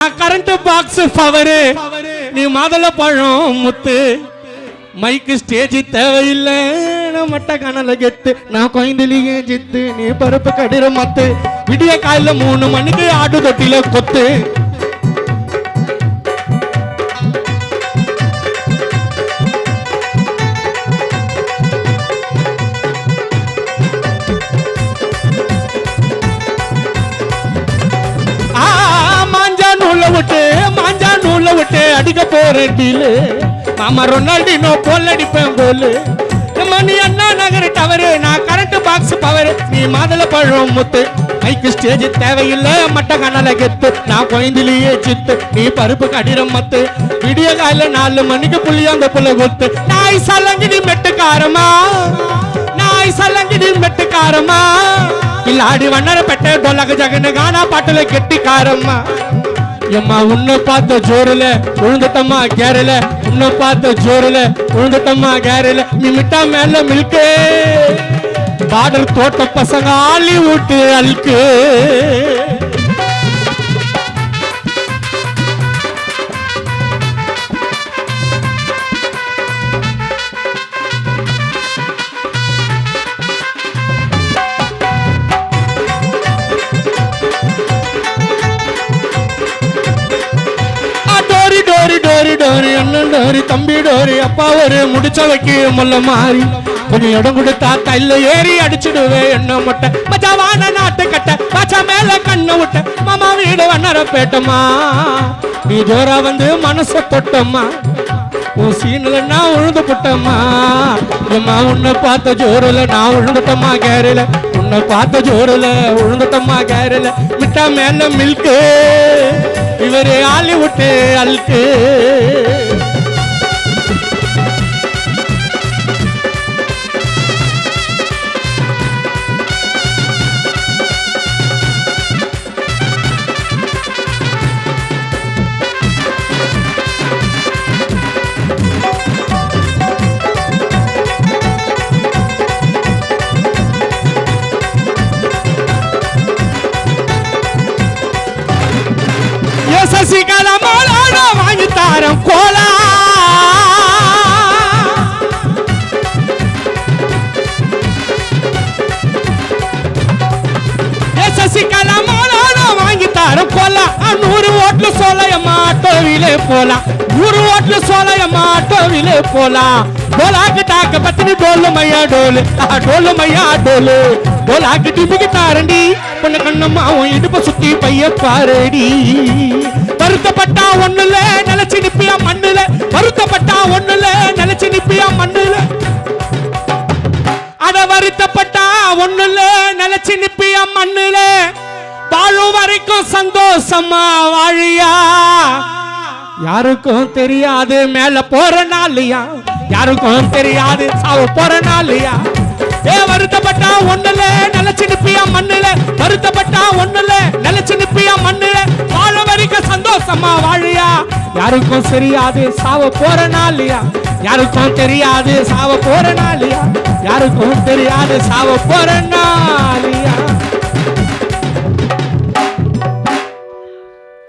current box power நீ மாதள பழம் முத்து மைக்கு stage தேவையில்லை மட்ட கனல கெத்து நான் கோயந்தலியே ஜித்து நீ பருப்பு கடிர மத்து விடிய காலையில 3 மணிக்கு ஆடு தொட்டில கொத்து மாஞ்சா நூல விட்டு அடிக்க போறேன் டீலு மாமா ரொனால்டினோ போல் அடிப்பேன் கோலு மணி அண்ணா நகர் டவரு நான் கரண்ட் பாக்ஸ் பவரு நீ மாதள பழம் முத்து மைக்கு ஸ்டேஜ் தேவையில்லை மட்ட கண்ணல கெத்து நான் கோயந்திலேயே சித்து நீ பருப்பு கடிரம் மத்து விடிய காலையில 4 மணிக்கு புள்ளியாந்த புள்ள கொத்து நாய் சலங்கிடி மெட்டுக்காரமா நாய் சலங்கிடி மெட்டுக்காரமா இல்லாடி வண்ணர பெட்ட டொலக ஜகன கானா பாட்டுல கெட்டிக்காரம்மா எம்மா உன்னை பார்த்த ஜோருல உழுந்தட்டம்மா கேரல உன்னை பார்த்த ஜோருல உழுந்தட்டம்மா கேரல நீ மிட்டா மேல மில்கே பார்டர் தோட்ட பசங்க ஹாலிவுட் அல்கு டோரி டோரி அண்ணன் டோரி தம்பி டோரி அப்பா ஒரு முடிச்ச வைக்க முல்ல மாறி கொஞ்சம் இடம் கொடுத்தா கையில ஏறி அடிச்சுடுவே என்ன மொட்டை மச்சாவான நாட்டு கட்ட மச்சா மேல கண்ணை விட்ட மாமா வீடு வண்ணர பேட்டம்மா நீ ஜோரா வந்து மனச தொட்டம்மா உன் சீனில் நான் உழுந்து புட்டம்மா எம்மா உன்னை பார்த்த ஜோருல நான் உழுந்துட்டம்மா கேரல உன்னை பார்த்த ஜோருல உழுந்துட்டம்மா கேரல மிட்டா மேல மில்கு இவரே ஹாலிவுட் அல்கு சசிகலா மாலாட வாங்கி தாரம் கோலா சசிகலா மாலாட வாங்கி தாரம் கோலா 100 ஓட்ல சோலையம்மா ஆட்டோவிலே போலாம் 100 ஓட்ல சோலையம்மா ஆட்டோவிலே போலாம் டோலாக்கு டாக்க பத்தினி டோலு மையா டோலு டோலு மையா டோலு டோலாக்கு டிபிக்கு தாரண்டி பொண்ணு கண்ணம்மா உன் இடுப்ப சுத்தி பைய பாரடி வருத்தப்பட்டா ஒண்ணுல நிலைச்சு நிப்பியா மண்ணுல வருத்தப்பட்டா ஒண்ணுல நிலைச்சு நிப்பியா மண்ணுல அட வருத்தப்பட்டா ஒண்ணுல நிலைச்சு நிப்பியா மண்ணுல வாழும் வரைக்கும் சந்தோஷமா வாழியா யாருக்கும் தெரியாது மேல போற நாளியா யாருக்கும் தெரியாது சாவு போற நாளியா ஏ வருத்தப்பட்டா ஒண்ணுல நிலைச்சு நிப்பியா மண்ணுல வருத்தப்பட்டா ஒண்ணுல நிலைச்சு நிப்பியா மண்ணுல வாழ வரைக்கும் சந்தோஷமா வாழியா யாருக்கும் தெரியாது சாவ போற நாளியா யாருக்கும் தெரியாது சாவ போற நாளியா யாருக்கும் தெரியாது சாவ போற நாள்